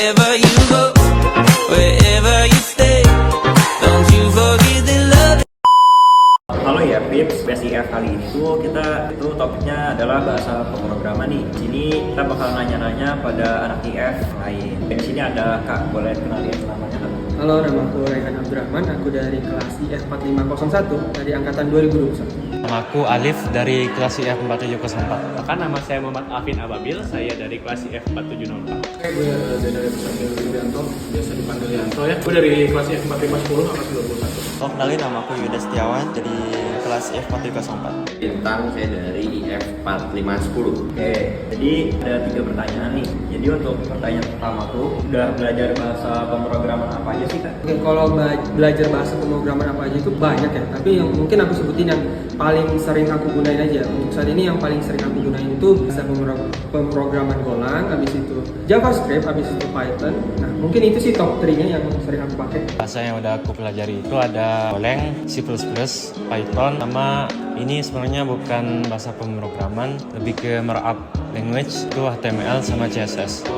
wherever you go, wherever you stay, don't you forget the love. Halo ya, Pips. BSIF kali ini tuh topiknya adalah bahasa pemrograman nih. Di sini kita bakal nanya-nanya pada anak IF lain. Di sini ada Kak, boleh kenalin namanya Kak? Halo, nama aku Raihan Abdurrahman, aku dari kelas IF 4501 dari angkatan 2021. Nama aku Alif dari kelas IF 4704. Bahkan nama saya Muhammad Afin Ababil, saya dari kelas IF 4704. Gue dari Pesanggil Yulianto, biasa dipanggil Yanto ya. Gue dari kelas IF 4510 angkatan 21. Kenalin, nama aku Yuda Setiawan dari kelas IF 4304. Bintang, saya dari IF 4510. Oke, jadi ada 3 pertanyaan nih. Jadi untuk pertanyaan pertama tuh, udah belajar bahasa pemrograman apa aja sih Kak? Oke, kalau belajar bahasa pemrograman apa aja itu banyak ya, tapi yang mungkin aku sebutin yang paling sering aku gunain aja. Untuk saat ini yang paling sering aku gunain itu bahasa pemrograman Golang, habis itu JavaScript, habis itu Python. Nah, mungkin itu sih top 3-nya yang sering aku pakai. Bahasa yang udah aku pelajari itu ada Golang, C++, Python, sama ini sebenarnya bukan bahasa pemrograman, lebih ke markup language, itu HTML sama CSS.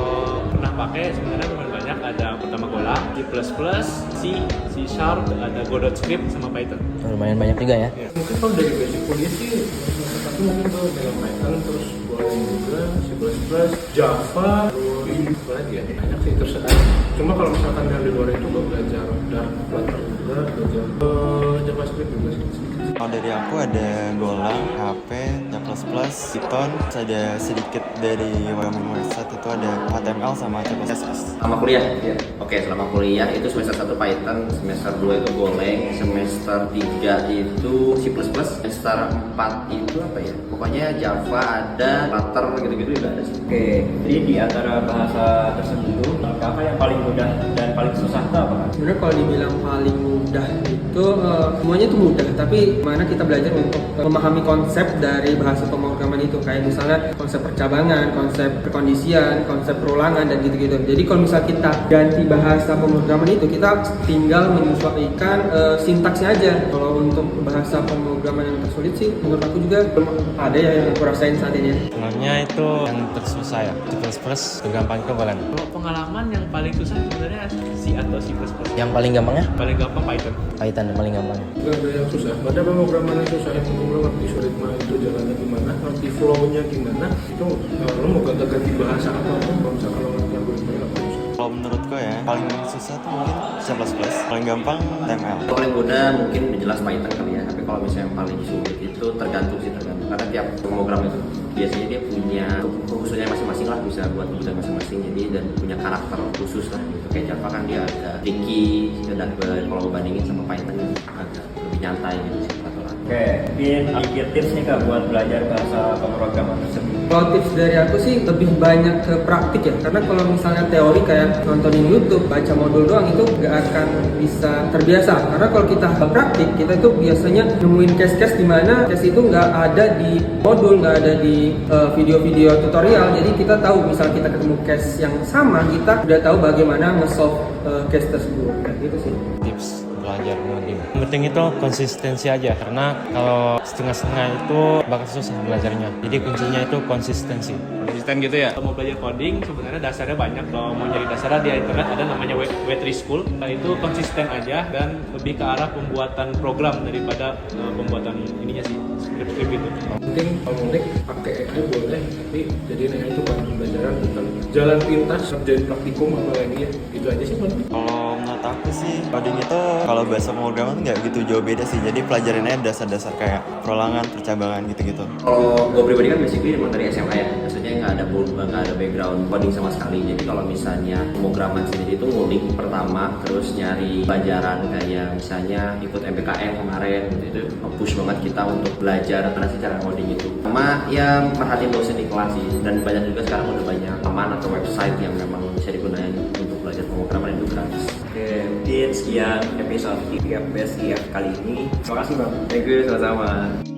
Pernah pakai sebenarnya lumayan banyak, ada pertama Golang, C++, C Sharp, ada Godot Script sama Python. Lumayan banyak juga ya. Mungkin kalau dari basic kuliah sih, satu mungkin tuh dalam Python, terus Golang juga, C++, Java, terus apa lagi ya? Banyak sih terserah. Cuma kalau misalkan yang di luar itu gue belajar Dart, Flutter juga, belajar JavaScript juga sih. Kalau dari aku ada Golang, HP, C++, Python, ada sedikit dari Wyoming Website, itu ada HTML sama CSS. Selama kuliah? Iya. Oke, selama kuliah itu semester 1 Python, semester 2 itu Golang, semester 3 itu C++, semester 4 itu apa ya? Pokoknya Java ada, Flutter gitu-gitu juga ada sih. Oke, jadi di antara bahasa tersebut tuh, apa yang paling mudah dan paling susah tuh apa Kak? Sebenarnya kalau dibilang paling mudah itu semuanya itu mudah, tapi mana kita belajar untuk memahami konsep dari bahasa pemrograman itu, kayak misalnya konsep percabangan, konsep perkondisian, konsep perulangan dan gitu-gitu. Jadi kalau misal kita ganti bahasa pemrograman itu, kita tinggal menyesuaikan sintaksnya aja. Kalau untuk bahasa pemrograman yang tersulit sih, menurut aku juga belum ada ya yang aku rasain saat ini. Sebenarnya itu yang tersusah ya, C++ gampang ke Golang. Kalau pengalaman yang paling susah sebenarnya C atau C++. Yang paling gampangnya? Paling gampang Python. Python yang paling gampang. Gak ada yang susah, gak ada pemrograman yang susah. Yang penting lo ngerti ritme itu jalannya gimana, ngerti flow-nya gimana. Itu lo mau ganti bahasa apapun, kalau misalkan lo ngerti algoritmanya apa susah. Kalau menurutku ya, paling susah tuh mungkin C++, paling gampang HTML. Paling mudah mungkin jelas Python kali ya, tapi kalau misalnya yang paling sulit itu tergantung. Karena tiap program itu biasanya dia punya khususnya masing-masing lah, bisa buat kebutuhan masing-masing, jadi dan punya karakter khusus lah gitu. Kayak Java kan dia ada tricky, dan kalau bandingin sama Python agak lebih nyantai gitu sih peraturan. Oke, mungkin sedikit tips nih Kak buat belajar bahasa pemrograman tersebut. Kalau tips dari aku sih lebih banyak ke praktik ya, karena kalau misalnya teori kayak nontonin YouTube, baca modul doang itu nggak akan bisa terbiasa. Karena kalau kita praktik, kita itu biasanya nemuin case-case di mana case itu nggak ada di modul, nggak ada di video-video tutorial. Jadi kita tahu, misal kita ketemu case yang sama, kita udah tahu bagaimana nge-solve case tersebut. Kayak gitu sih. Tips belajar ngoding. Yang penting itu konsistensi aja, karena kalau setengah-setengah itu bakal susah belajarnya. Jadi kuncinya itu konsistensi. Konsisten gitu ya. Kalau mau belajar coding sebenarnya dasarnya banyak. Kalau mau nyari dasarnya di internet ada namanya W3 School. Nah, itu konsisten aja dan lebih ke arah pembuatan program daripada pembuatan ininya sih, script gitu. Mungkin kalau ngulik pakai AI boleh, tapi jadi AI itu bukan pembelajaran, bukan jalan pintas, kerjain praktikum apa lagi ya. Itu aja sih paling. Kalau menurut aku sih, coding itu kalau bahasa pemrograman nggak gitu jauh beda sih. Jadi pelajarinnya dasar-dasar kayak perulangan, percabangan gitu-gitu. Kalau gue pribadi kan basically emang dari SMA ya, maksudnya nggak ada background coding sama sekali. Jadi kalau misalnya pemrograman sendiri itu ngulik pertama, terus nyari pelajaran kayak misalnya ikut MBKM kemarin gitu, itu push banget kita untuk belajar terus cara coding itu. Sama ya perhatiin dosen di kelas sih, dan banyak juga sekarang udah banyak teman atau website yang memang bisa digunakan untuk belajar pemrograman itu gratis. Oke, mungkin sekian episode IF BSIF kali ini. Terima kasih Bang. Thank you, sama-sama.